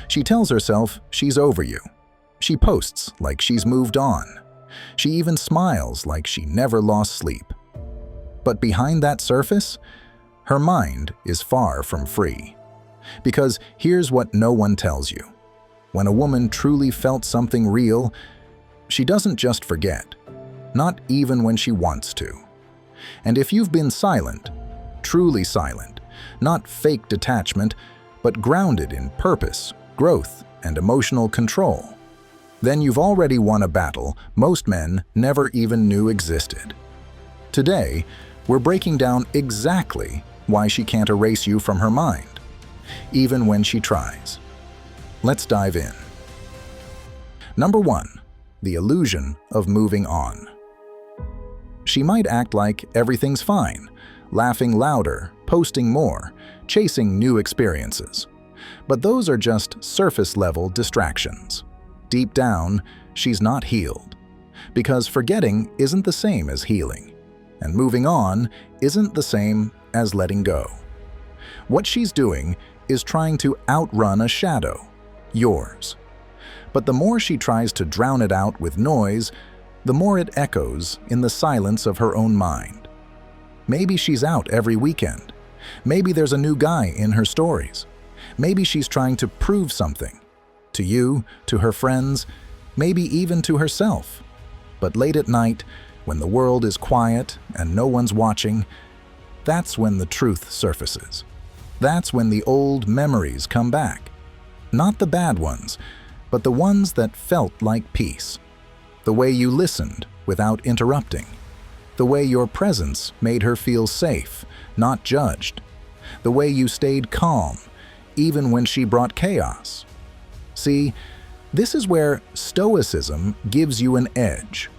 She tells herself she's over you. She posts like she's moved on. She even smiles like she never lost sleep. But behind that surface, her mind is far from free. Because here's what no one tells you. When a woman truly felt something real, she doesn't just forget, not even when she wants to. And if you've been silent, truly silent, not fake detachment, but grounded in purpose, growth, and emotional control, then you've already won a battle most men never even knew existed. Today, we're breaking down exactly why she can't erase you from her mind, even when she tries. Let's dive in. Number 1. The illusion of moving on. She might act like everything's fine, laughing louder, posting more, chasing new experiences. But those are just surface-level distractions. Deep down, she's not healed. Because forgetting isn't the same as healing, and moving on isn't the same as letting go. What she's doing is trying to outrun a shadow, yours. But the more she tries to drown it out with noise, the more it echoes in the silence of her own mind. Maybe she's out every weekend. Maybe there's a new guy in her stories. Maybe she's trying to prove something. To you, to her friends, maybe even to herself. But late at night, when the world is quiet and no one's watching, that's when the truth surfaces. That's when the old memories come back. Not the bad ones, but the ones that felt like peace. The way you listened without interrupting. The way your presence made her feel safe, not judged. The way you stayed calm, even when she brought chaos. See, this is where Stoicism gives you an edge.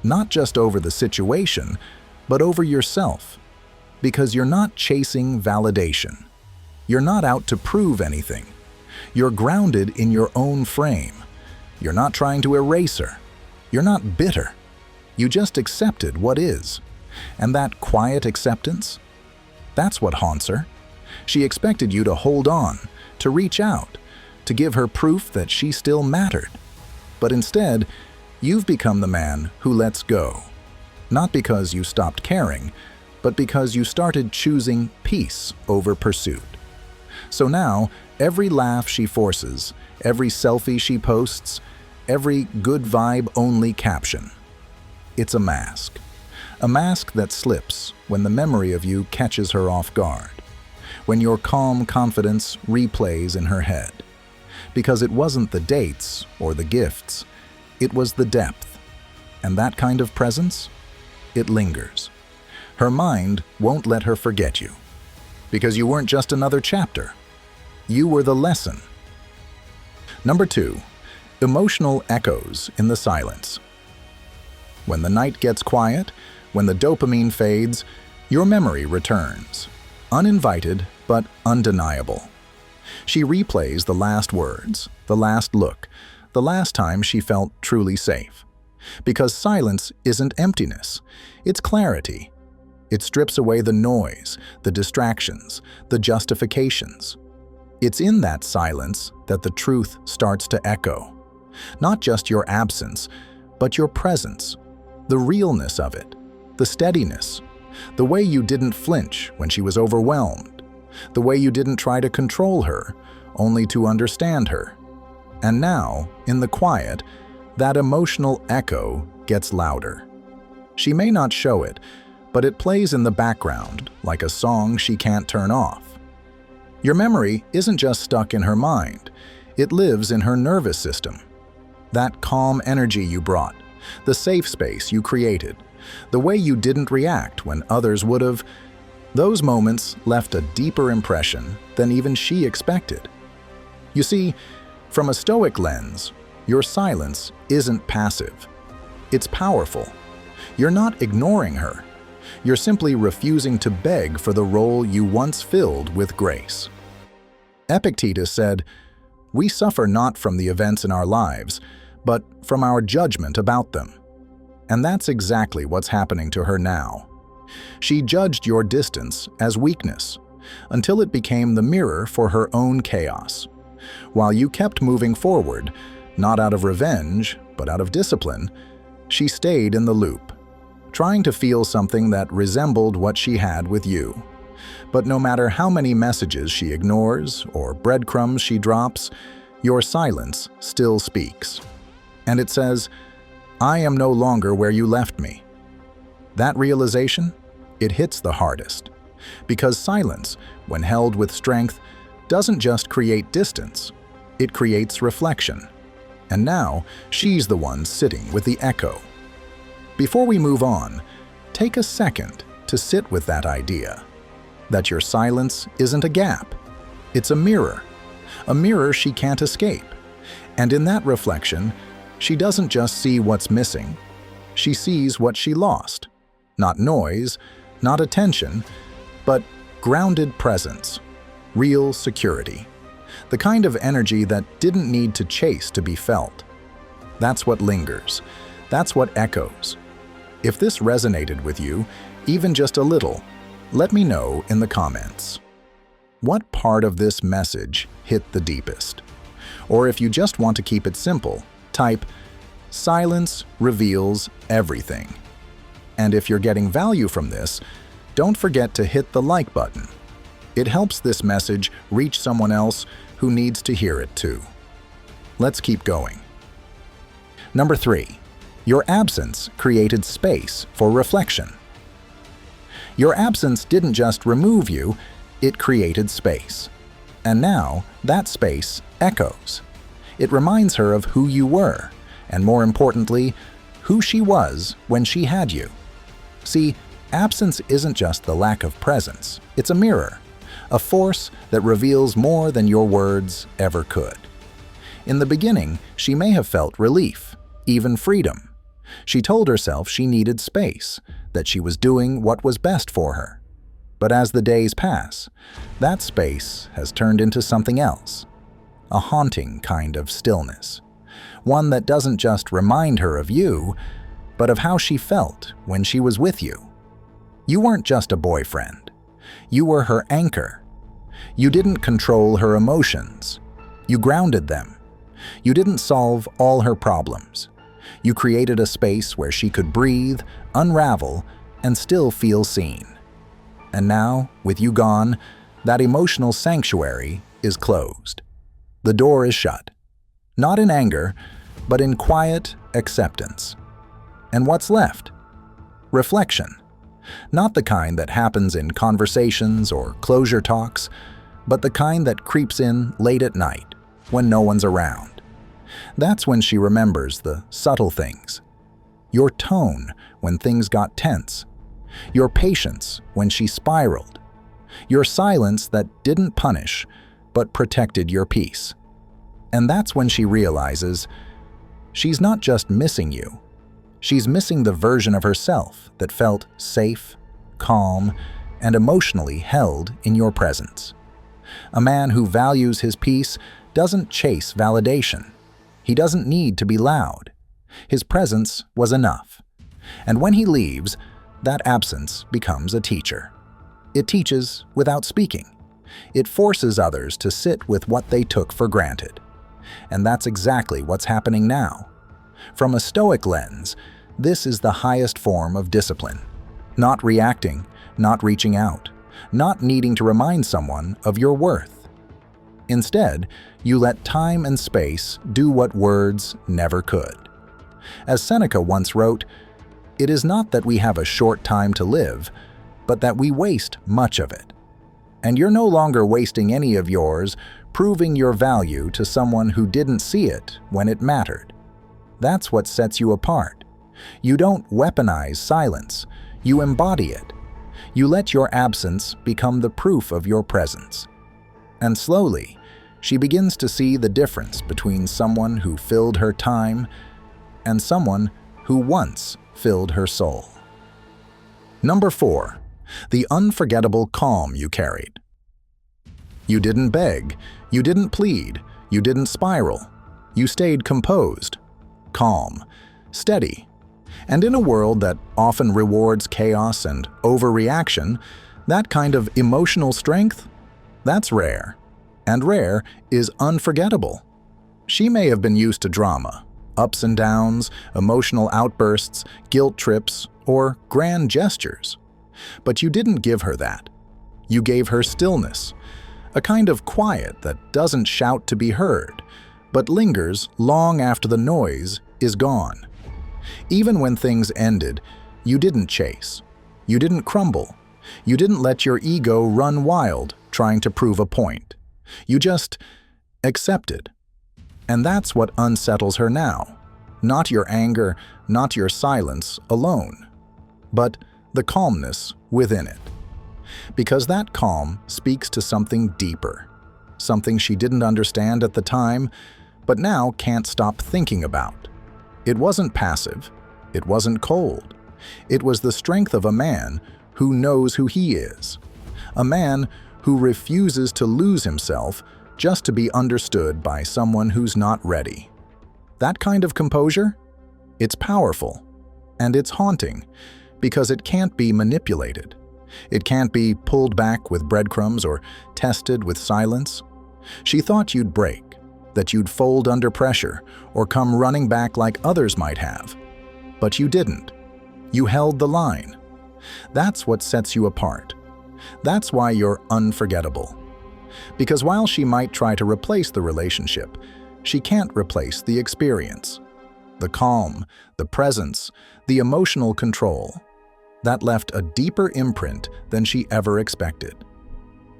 Not just over the situation, but over yourself. Because you're not chasing validation. You're not out to prove anything. You're grounded in your own frame. You're not trying to erase her. You're not bitter. You just accepted what is. And that quiet acceptance, that's what haunts her. She expected you to hold on, to reach out, to give her proof that she still mattered. But instead, you've become the man who lets go. Not because you stopped caring, but because you started choosing peace over pursuit. So now, every laugh she forces, every selfie she posts, every good vibe-only caption, it's a mask. A mask that slips when the memory of you catches her off guard, when your calm confidence replays in her head. Because it wasn't the dates or the gifts, it was the depth. And that kind of presence, it lingers. Her mind won't let her forget you. Because you weren't just another chapter. You were the lesson. Number 2. Emotional echoes in the silence. When the night gets quiet, when the dopamine fades, your memory returns. Uninvited, but undeniable. She replays the last words, the last look, the last time she felt truly safe. Because silence isn't emptiness, it's clarity. It strips away the noise, the distractions, the justifications. It's in that silence that the truth starts to echo. Not just your absence, but your presence, the realness of it, the steadiness, the way you didn't flinch when she was overwhelmed, the way you didn't try to control her, only to understand her. And now, in the quiet, that emotional echo gets louder. She may not show it, but it plays in the background like a song she can't turn off. Your memory isn't just stuck in her mind, it lives in her nervous system. That calm energy you brought, the safe space you created, the way you didn't react when others would have, those moments left a deeper impression than even she expected. You see, from a Stoic lens, your silence isn't passive. It's powerful. You're not ignoring her. You're simply refusing to beg for the role you once filled with grace. Epictetus said, "We suffer not from the events in our lives, but from our judgment about them." And that's exactly what's happening to her now. She judged your distance as weakness, until it became the mirror for her own chaos. While you kept moving forward, not out of revenge, but out of discipline, she stayed in the loop, trying to feel something that resembled what she had with you. But no matter how many messages she ignores or breadcrumbs she drops, your silence still speaks. And it says, "I am no longer where you left me." That realization, it hits the hardest. Because silence, when held with strength, doesn't just create distance, it creates reflection. And now, she's the one sitting with the echo. Before we move on, take a second to sit with that idea, that your silence isn't a gap, it's a mirror she can't escape. And in that reflection, she doesn't just see what's missing, she sees what she lost. Not noise, not attention, but grounded presence, real security. The kind of energy that didn't need to chase to be felt. That's what lingers. That's what echoes. If this resonated with you, even just a little, let me know in the comments. What part of this message hit the deepest? Or if you just want to keep it simple, type, "Silence reveals everything." And if you're getting value from this, don't forget to hit the like button. It helps this message reach someone else who needs to hear it too. Let's keep going. Number 3, your absence created space for reflection. Your absence didn't just remove you, it created space. And now, that space echoes. It reminds her of who you were, and more importantly, who she was when she had you. See, absence isn't just the lack of presence, it's a mirror, a force that reveals more than your words ever could. In the beginning, she may have felt relief, even freedom. She told herself she needed space, that she was doing what was best for her. But as the days pass, that space has turned into something else, a haunting kind of stillness, one that doesn't just remind her of you, but of how she felt when she was with you. You weren't just a boyfriend. You were her anchor. You didn't control her emotions. You grounded them. You didn't solve all her problems. You created a space where she could breathe, unravel, and still feel seen. And now, with you gone, that emotional sanctuary is closed. The door is shut. Not in anger, but in quiet acceptance. And what's left? Reflection. Not the kind that happens in conversations or closure talks, but the kind that creeps in late at night, when no one's around. That's when she remembers the subtle things. Your tone when things got tense. Your patience when she spiraled. Your silence that didn't punish, but protected your peace. And that's when she realizes she's not just missing you. She's missing the version of herself that felt safe, calm, and emotionally held in your presence. A man who values his peace doesn't chase validation. He doesn't need to be loud. His presence was enough. And when he leaves, that absence becomes a teacher. It teaches without speaking. It forces others to sit with what they took for granted. And that's exactly what's happening now. From a Stoic lens, this is the highest form of discipline. Not reacting, not reaching out, not needing to remind someone of your worth. Instead, you let time and space do what words never could. As Seneca once wrote, "It is not that we have a short time to live, but that we waste much of it." And you're no longer wasting any of yours proving your value to someone who didn't see it when it mattered. That's what sets you apart. You don't weaponize silence, you embody it. You let your absence become the proof of your presence. And slowly, she begins to see the difference between someone who filled her time and someone who once filled her soul. Number 4, the unforgettable calm you carried. You didn't beg, you didn't plead, you didn't spiral. You stayed composed, calm, steady. And in a world that often rewards chaos and overreaction, that kind of emotional strength, that's rare. And rare is unforgettable. She may have been used to drama, ups and downs, emotional outbursts, guilt trips, or grand gestures. But you didn't give her that. You gave her stillness, a kind of quiet that doesn't shout to be heard, but lingers long after the noise is gone. Even when things ended, you didn't chase. You didn't crumble. You didn't let your ego run wild trying to prove a point. You just accepted. And that's what unsettles her now. Not your anger, not your silence alone, but the calmness within it. Because that calm speaks to something deeper, something she didn't understand at the time, but now can't stop thinking about. It wasn't passive. It wasn't cold. It was the strength of a man who knows who he is. A man who refuses to lose himself just to be understood by someone who's not ready. That kind of composure? It's powerful, and it's haunting, because it can't be manipulated. It can't be pulled back with breadcrumbs or tested with silence. She thought you'd break, that you'd fold under pressure or come running back like others might have. But you didn't. You held the line. That's what sets you apart. That's why you're unforgettable. Because while she might try to replace the relationship, she can't replace the experience. The calm, the presence, the emotional control. That left a deeper imprint than she ever expected.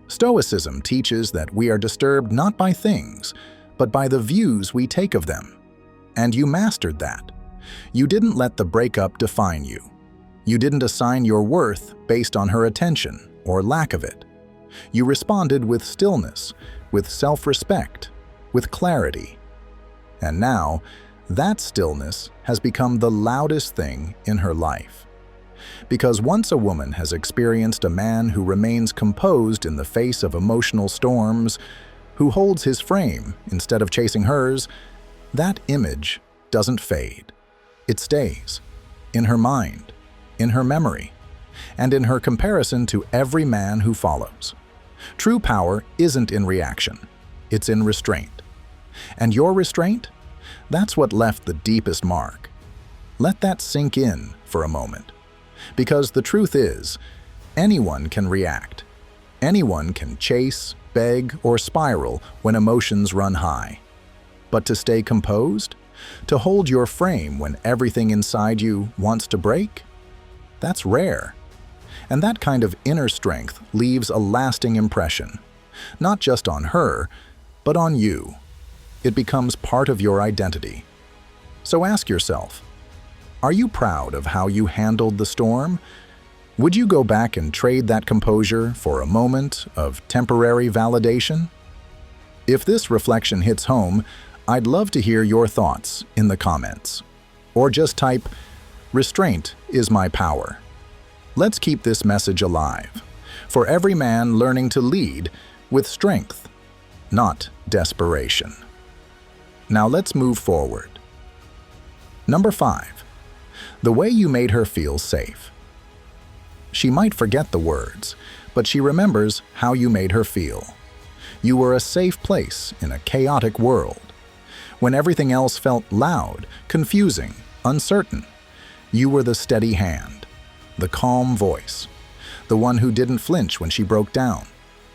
Stoicism teaches that we are disturbed not by things, but by the views we take of them. And you mastered that. You didn't let the breakup define you. You didn't assign your worth based on her attention or lack of it. You responded with stillness, with self-respect, with clarity. And now, that stillness has become the loudest thing in her life. Because once a woman has experienced a man who remains composed in the face of emotional storms, who holds his frame instead of chasing hers, that image doesn't fade. It stays in her mind, in her memory, and in her comparison to every man who follows. True power isn't in reaction, it's in restraint. And your restraint? That's what left the deepest mark. Let that sink in for a moment. Because the truth is, anyone can react. Anyone can chase, beg, or spiral when emotions run high. But to stay composed? To hold your frame when everything inside you wants to break? That's rare. And that kind of inner strength leaves a lasting impression, not just on her, but on you. It becomes part of your identity. So ask yourself, are you proud of how you handled the storm? Would you go back and trade that composure for a moment of temporary validation? If this reflection hits home, I'd love to hear your thoughts in the comments. Or just type, "Restraint is my power." Let's keep this message alive. For every man learning to lead with strength, not desperation. Now let's move forward. Number 5. The way you made her feel safe. She might forget the words, but she remembers how you made her feel. You were a safe place in a chaotic world. When everything else felt loud, confusing, uncertain, you were the steady hand, the calm voice, the one who didn't flinch when she broke down,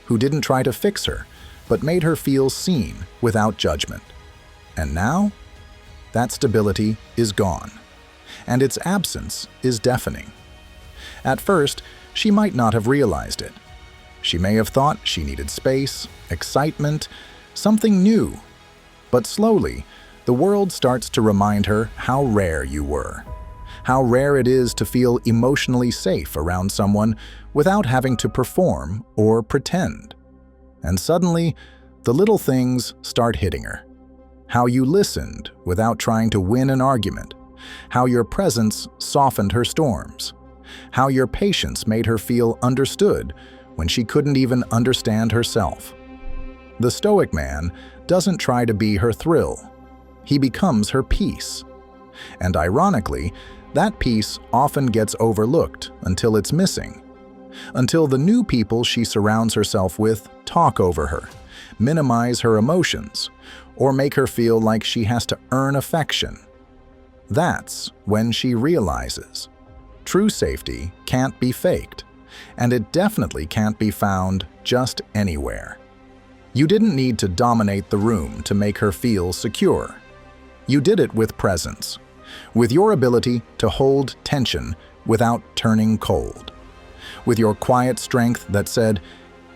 who didn't try to fix her, but made her feel seen without judgment. And now, that stability is gone, and its absence is deafening. At first, she might not have realized it. She may have thought she needed space, excitement, something new. But slowly, the world starts to remind her how rare you were. How rare it is to feel emotionally safe around someone without having to perform or pretend. And suddenly, the little things start hitting her. How you listened without trying to win an argument. How your presence softened her storms. How your patience made her feel understood when she couldn't even understand herself. The Stoic man doesn't try to be her thrill. He becomes her peace. And ironically, that peace often gets overlooked until it's missing. Until the new people she surrounds herself with talk over her, minimize her emotions, or make her feel like she has to earn affection. That's when she realizes true safety can't be faked, and it definitely can't be found just anywhere. You didn't need to dominate the room to make her feel secure. You did it with presence, with your ability to hold tension without turning cold, with your quiet strength that said,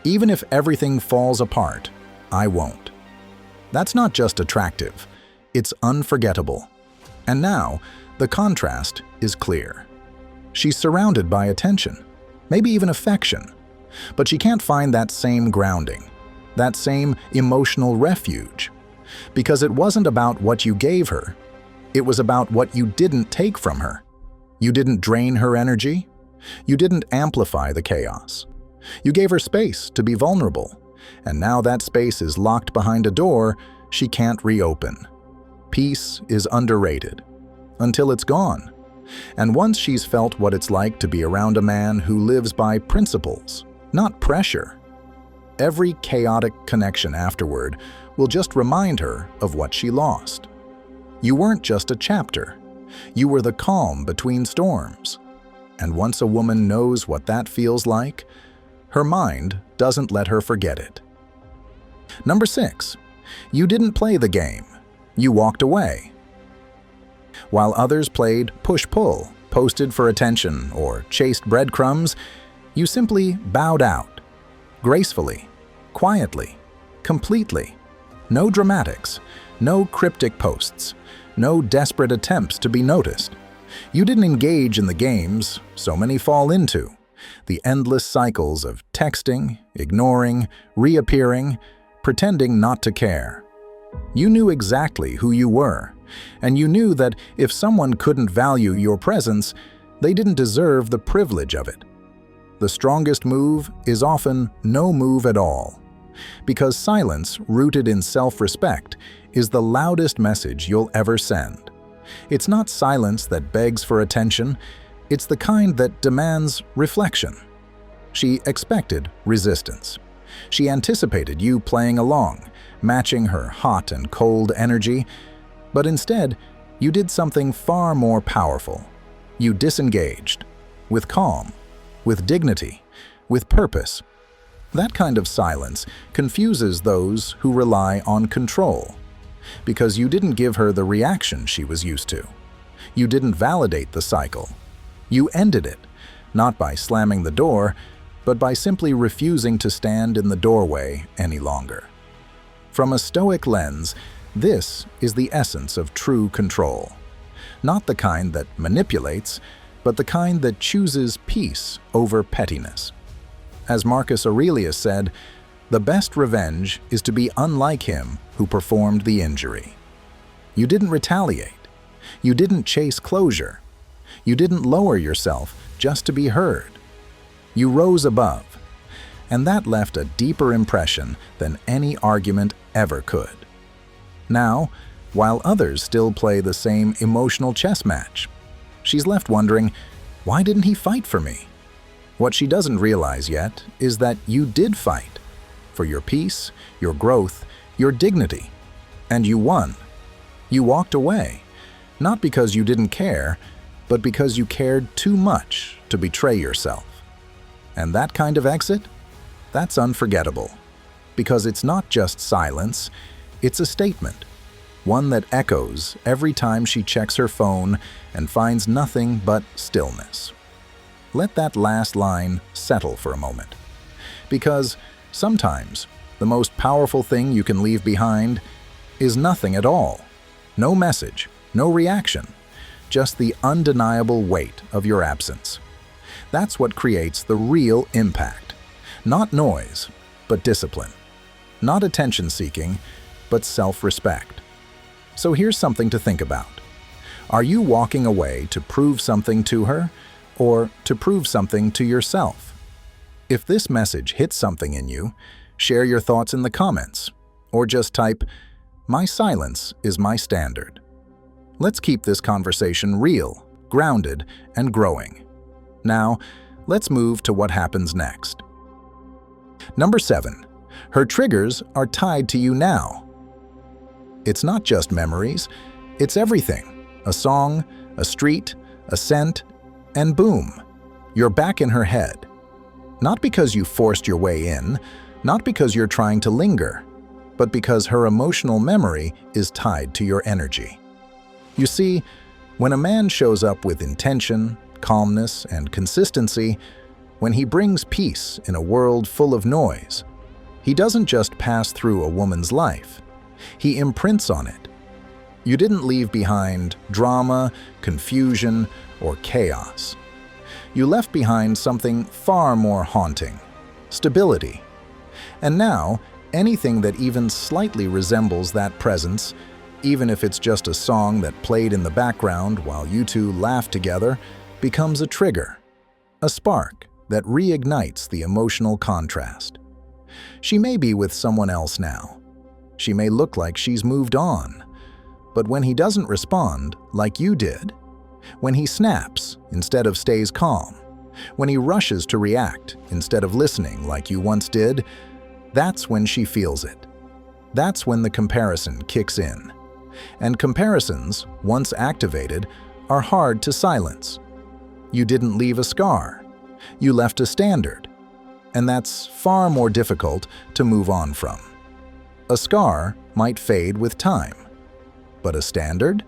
"Even if everything falls apart, I won't." That's not just attractive, it's unforgettable. And now, the contrast is clear. She's surrounded by attention, maybe even affection, but she can't find that same grounding, that same emotional refuge, because it wasn't about what you gave her, it was about what you didn't take from her. You didn't drain her energy, you didn't amplify the chaos. You gave her space to be vulnerable, and now that space is locked behind a door she can't reopen. Peace is underrated, until it's gone. And once she's felt what it's like to be around a man who lives by principles, not pressure, every chaotic connection afterward will just remind her of what she lost. You weren't just a chapter, you were the calm between storms. And once a woman knows what that feels like, her mind doesn't let her forget it. Number 6, you didn't play the game, you walked away. While others played push-pull, posted for attention, or chased breadcrumbs, you simply bowed out, gracefully, quietly, completely. No dramatics, no cryptic posts, no desperate attempts to be noticed. You didn't engage in the games so many fall into, the endless cycles of texting, ignoring, reappearing, pretending not to care. You knew exactly who you were, and you knew that if someone couldn't value your presence, they didn't deserve the privilege of it. The strongest move is often no move at all, because silence rooted in self-respect is the loudest message you'll ever send. It's not silence that begs for attention, it's the kind that demands reflection. She expected resistance. She anticipated you playing along, matching her hot and cold energy, but instead, you did something far more powerful. You disengaged, with calm, with dignity, with purpose. That kind of silence confuses those who rely on control, because you didn't give her the reaction she was used to. You didn't validate the cycle. You ended it, not by slamming the door, but by simply refusing to stand in the doorway any longer. From a Stoic lens, this is the essence of true control. Not the kind that manipulates, but the kind that chooses peace over pettiness. As Marcus Aurelius said, "The best revenge is to be unlike him who performed the injury." You didn't retaliate. You didn't chase closure. You didn't lower yourself just to be heard. You rose above, and that left a deeper impression than any argument ever could. Now, while others still play the same emotional chess match, she's left wondering, why didn't he fight for me? What she doesn't realize yet is that you did fight for your peace, your growth, your dignity, and you won. You walked away, not because you didn't care, but because you cared too much to betray yourself. And that kind of exit? That's unforgettable, because it's not just silence, it's a statement, one that echoes every time she checks her phone and finds nothing but stillness. Let that last line settle for a moment, because sometimes the most powerful thing you can leave behind is nothing at all. No message, no reaction, just the undeniable weight of your absence. That's what creates the real impact. Not noise, but discipline. Not attention-seeking, but self-respect. So here's something to think about. Are you walking away to prove something to her, or to prove something to yourself? If this message hits something in you, share your thoughts in the comments, or just type, "My silence is my standard." Let's keep this conversation real, grounded, and growing. Now, let's move to what happens next. Number 7. Her triggers are tied to you now. It's not just memories, it's everything. A song, a street, a scent, and boom, you're back in her head. Not because you forced your way in, not because you're trying to linger, but because her emotional memory is tied to your energy. You see, when a man shows up with intention, calmness, and consistency, when he brings peace in a world full of noise, he doesn't just pass through a woman's life, he imprints on it. You didn't leave behind drama, confusion, or chaos. You left behind something far more haunting: stability. And now, anything that even slightly resembles that presence, even if it's just a song that played in the background while you two laugh together, becomes a trigger, a spark that reignites the emotional contrast. She may be with someone else now. She may look like she's moved on. But when he doesn't respond like you did, when he snaps instead of stays calm, when he rushes to react instead of listening like you once did, that's when she feels it. That's when the comparison kicks in. And comparisons, once activated, are hard to silence. You didn't leave a scar. You left a standard. And that's far more difficult to move on from. A scar might fade with time. But a standard?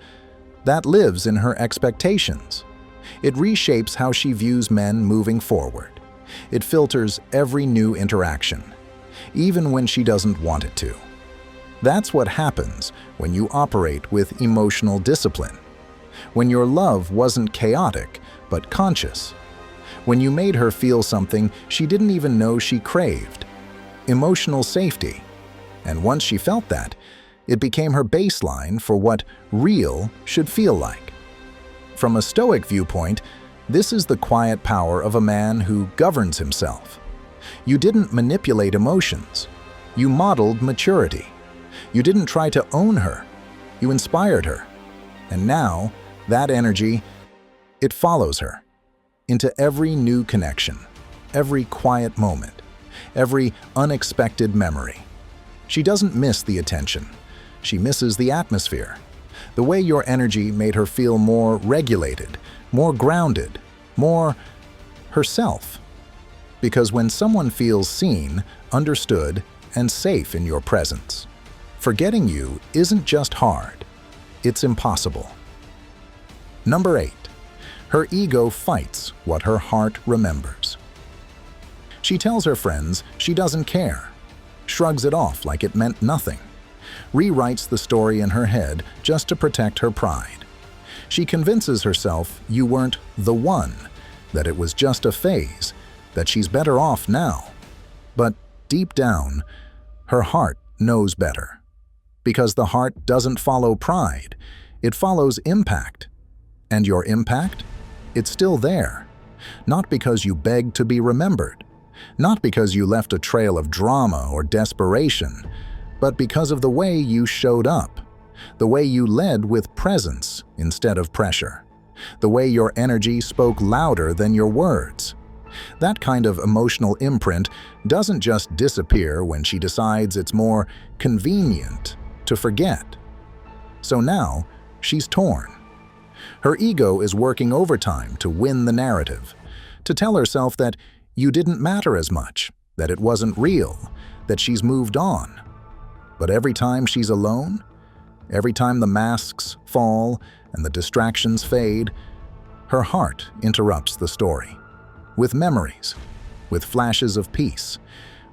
That lives in her expectations. It reshapes how she views men moving forward. It filters every new interaction, even when she doesn't want it to. That's what happens when you operate with emotional discipline. When your love wasn't chaotic, but conscious. When you made her feel something she didn't even know she craved. Emotional safety. And once she felt that, it became her baseline for what real should feel like. From a Stoic viewpoint, this is the quiet power of a man who governs himself. You didn't manipulate emotions. You modeled maturity. You didn't try to own her. You inspired her. And now, that energy, it follows her into every new connection, every quiet moment, every unexpected memory. She doesn't miss the attention. She misses the atmosphere. The way your energy made her feel more regulated, more grounded, more herself. Because when someone feels seen, understood, and safe in your presence, forgetting you isn't just hard, it's impossible. Number 8. Her ego fights what her heart remembers. She tells her friends she doesn't care, shrugs it off like it meant nothing, rewrites the story in her head just to protect her pride. She convinces herself you weren't the one, that it was just a phase, that she's better off now. But deep down, her heart knows better. Because the heart doesn't follow pride, it follows impact. And your impact? It's still there. Not because you begged to be remembered, not because you left a trail of drama or desperation, but because of the way you showed up, the way you led with presence instead of pressure, the way your energy spoke louder than your words. That kind of emotional imprint doesn't just disappear when she decides it's more convenient to forget. So now, she's torn. Her ego is working overtime to win the narrative, to tell herself that you didn't matter as much, that it wasn't real, that she's moved on. But every time she's alone, every time the masks fall and the distractions fade, her heart interrupts the story. With memories, with flashes of peace,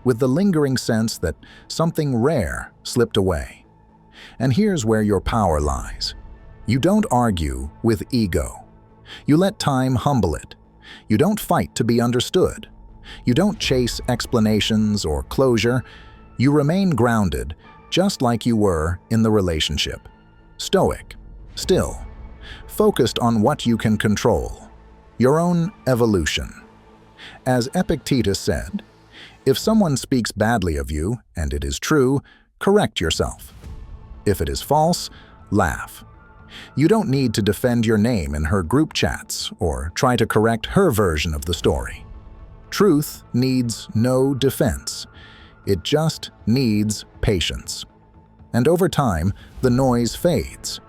with the lingering sense that something rare slipped away. And here's where your power lies. You don't argue with ego. You let time humble it. You don't fight to be understood. You don't chase explanations or closure. You remain grounded, just like you were in the relationship. Stoic, still, focused on what you can control, your own evolution. As Epictetus said, if someone speaks badly of you, and it is true, correct yourself. If it is false, laugh. You don't need to defend your name in her group chats or try to correct her version of the story. Truth needs no defense. It just needs patience. And over time, the noise fades,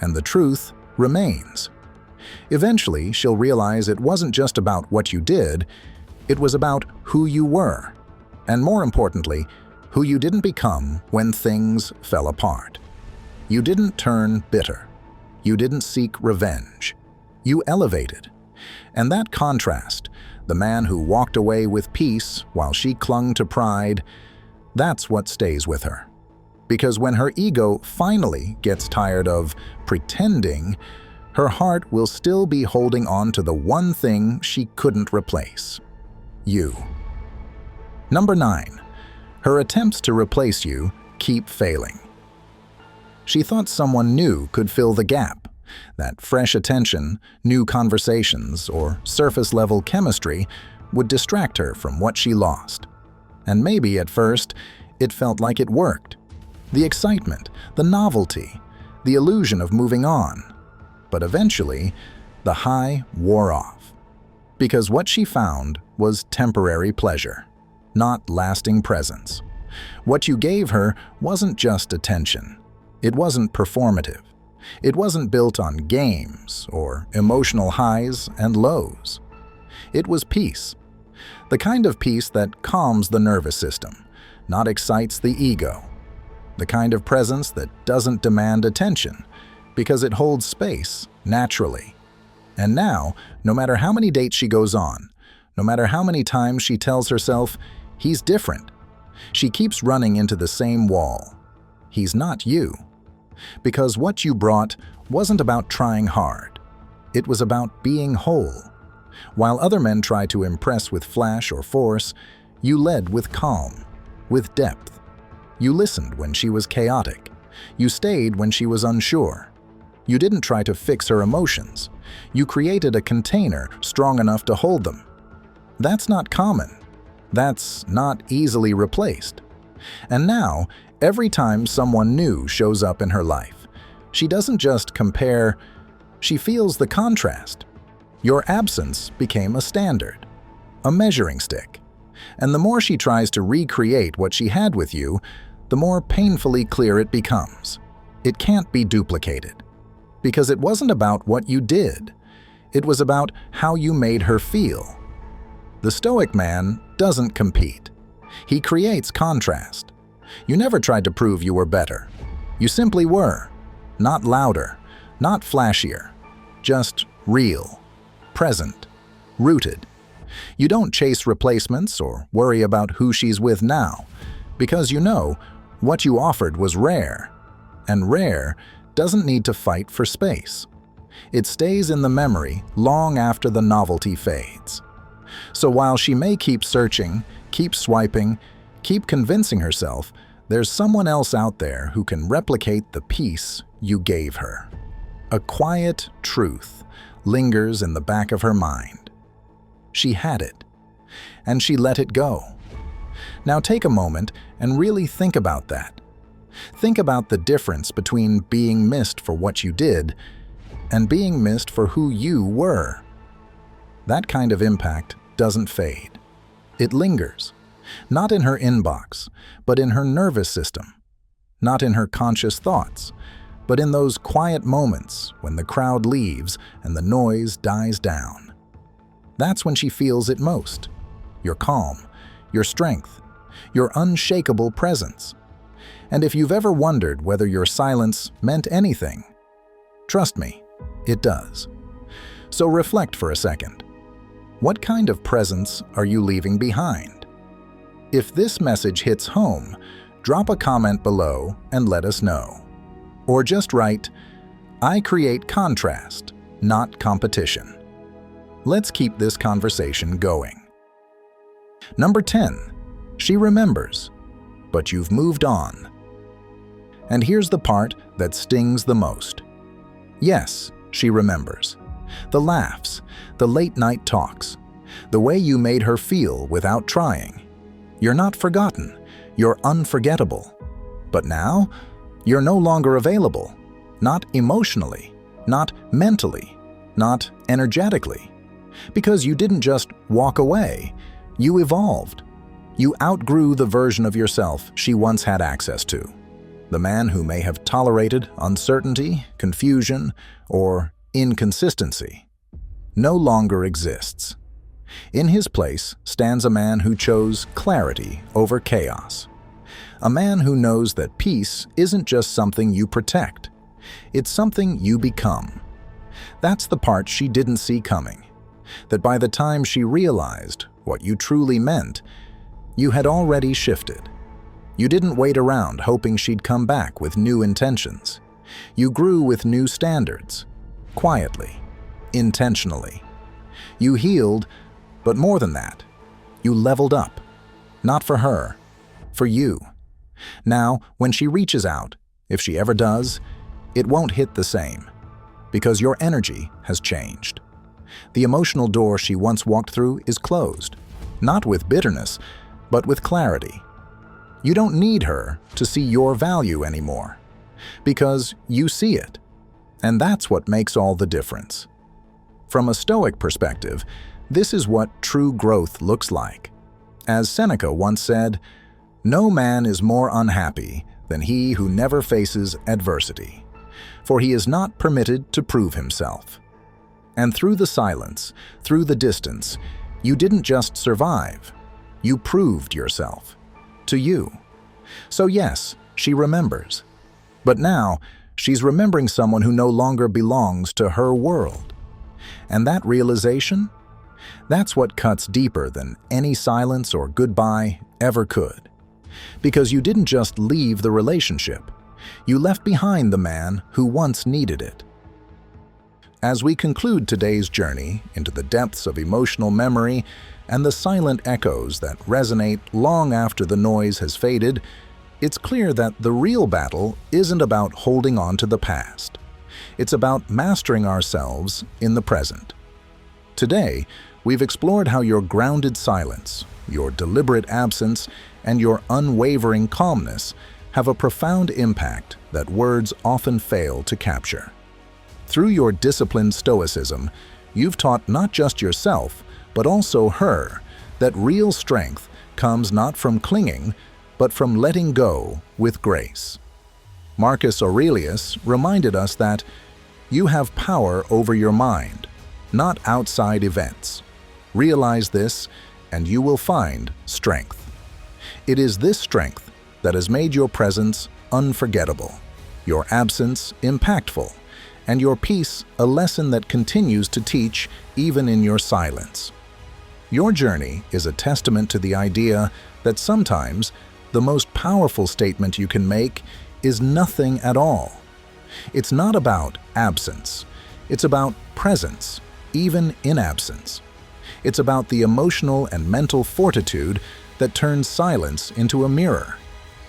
and the truth remains. Eventually, she'll realize it wasn't just about what you did, it was about who you were, and more importantly, who you didn't become when things fell apart. You didn't turn bitter. You didn't seek revenge. You elevated. And that contrast, the man who walked away with peace while she clung to pride, that's what stays with her. Because when her ego finally gets tired of pretending, her heart will still be holding on to the one thing she couldn't replace: you. Number 9. Her attempts to replace you keep failing. She thought someone new could fill the gap. That fresh attention, new conversations, or surface-level chemistry would distract her from what she lost. And maybe at first, it felt like it worked. The excitement, the novelty, the illusion of moving on. But eventually, the high wore off. Because what she found was temporary pleasure, not lasting presence. What you gave her wasn't just attention. It wasn't performative. It wasn't built on games or emotional highs and lows. It was peace. The kind of peace that calms the nervous system, not excites the ego. The kind of presence that doesn't demand attention, because it holds space naturally. And now, no matter how many dates she goes on, no matter how many times she tells herself, he's different, she keeps running into the same wall. He's not you. Because what you brought wasn't about trying hard. It was about being whole. While other men try to impress with flash or force, you led with calm, with depth. You listened when she was chaotic. You stayed when she was unsure. You didn't try to fix her emotions. You created a container strong enough to hold them. That's not common. That's not easily replaced. And now, every time someone new shows up in her life, she doesn't just compare, she feels the contrast. Your absence became a standard, a measuring stick. And the more she tries to recreate what she had with you, the more painfully clear it becomes. It can't be duplicated. Because it wasn't about what you did. It was about how you made her feel. The Stoic man doesn't compete. He creates contrast. You never tried to prove you were better. You simply were. Not louder, not flashier. Just real, present, rooted. You don't chase replacements or worry about who she's with now, because you know what you offered was rare. And rare doesn't need to fight for space. It stays in the memory long after the novelty fades. So while she may keep searching, keep swiping, keep convincing herself, there's someone else out there who can replicate the peace you gave her. A quiet truth lingers in the back of her mind. She had it, and she let it go. Now take a moment and really think about that. Think about the difference between being missed for what you did and being missed for who you were. That kind of impact doesn't fade. It lingers, not in her inbox, but in her nervous system. Not in her conscious thoughts, but in those quiet moments when the crowd leaves and the noise dies down. That's when she feels it most. Your calm, your strength, your unshakable presence. And if you've ever wondered whether your silence meant anything, trust me, it does. So reflect for a second. What kind of presence are you leaving behind? If this message hits home, drop a comment below and let us know. Or just write, "I create contrast, not competition." Let's keep this conversation going. Number 10. She remembers, but you've moved on. And here's the part that stings the most. Yes, she remembers. The laughs, the late-night talks, the way you made her feel without trying. You're not forgotten, you're unforgettable. But now, you're no longer available. Not emotionally, not mentally, not energetically. Because you didn't just walk away, you evolved. You outgrew the version of yourself she once had access to. The man who may have tolerated uncertainty, confusion, or inconsistency no longer exists. In his place stands a man who chose clarity over chaos. A man who knows that peace isn't just something you protect, it's something you become. That's the part she didn't see coming, that by the time she realized what you truly meant, you had already shifted. You didn't wait around hoping she'd come back with new intentions. You grew with new standards, quietly, intentionally. You healed, but more than that, you leveled up. Not for her, for you. Now, when she reaches out, if she ever does, it won't hit the same, because your energy has changed. The emotional door she once walked through is closed, not with bitterness, but with clarity. You don't need her to see your value anymore, because you see it, and that's what makes all the difference. From a Stoic perspective, this is what true growth looks like. As Seneca once said, "No man is more unhappy than he who never faces adversity, for he is not permitted to prove himself." And through the silence, through the distance, you didn't just survive, you proved yourself. To you. So yes, she remembers. But now, she's remembering someone who no longer belongs to her world. And that realization? That's what cuts deeper than any silence or goodbye ever could. Because you didn't just leave the relationship, you left behind the man who once needed it. As we conclude today's journey into the depths of emotional memory and the silent echoes that resonate long after the noise has faded, it's clear that the real battle isn't about holding on to the past. It's about mastering ourselves in the present. Today, we've explored how your grounded silence, your deliberate absence, and your unwavering calmness have a profound impact that words often fail to capture. Through your disciplined stoicism, you've taught not just yourself, but also her, that real strength comes not from clinging, but from letting go with grace. Marcus Aurelius reminded us that you have power over your mind, not outside events. Realize this, and you will find strength. It is this strength that has made your presence unforgettable, your absence impactful, and your peace a lesson that continues to teach even in your silence. Your journey is a testament to the idea that sometimes the most powerful statement you can make is nothing at all. It's not about absence. It's about presence, even in absence. It's about the emotional and mental fortitude that turns silence into a mirror,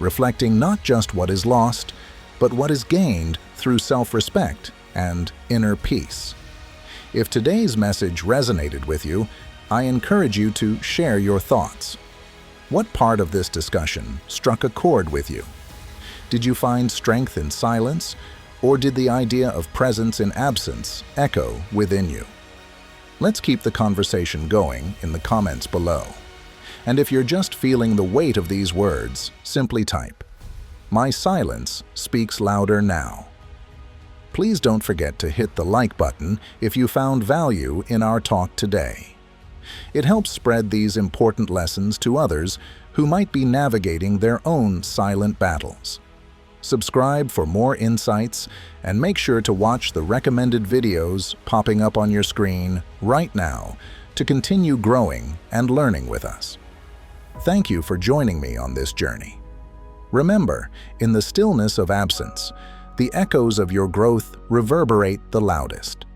reflecting not just what is lost, but what is gained through self-respect and inner peace. If today's message resonated with you, I encourage you to share your thoughts. What part of this discussion struck a chord with you? Did you find strength in silence, or did the idea of presence in absence echo within you? Let's keep the conversation going in the comments below. And if you're just feeling the weight of these words, simply type, "My silence speaks louder now." Please don't forget to hit the like button if you found value in our talk today. It helps spread these important lessons to others who might be navigating their own silent battles. Subscribe for more insights and make sure to watch the recommended videos popping up on your screen right now to continue growing and learning with us. Thank you for joining me on this journey. Remember, in the stillness of absence, the echoes of your growth reverberate the loudest.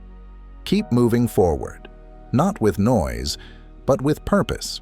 Keep moving forward, not with noise, but with purpose,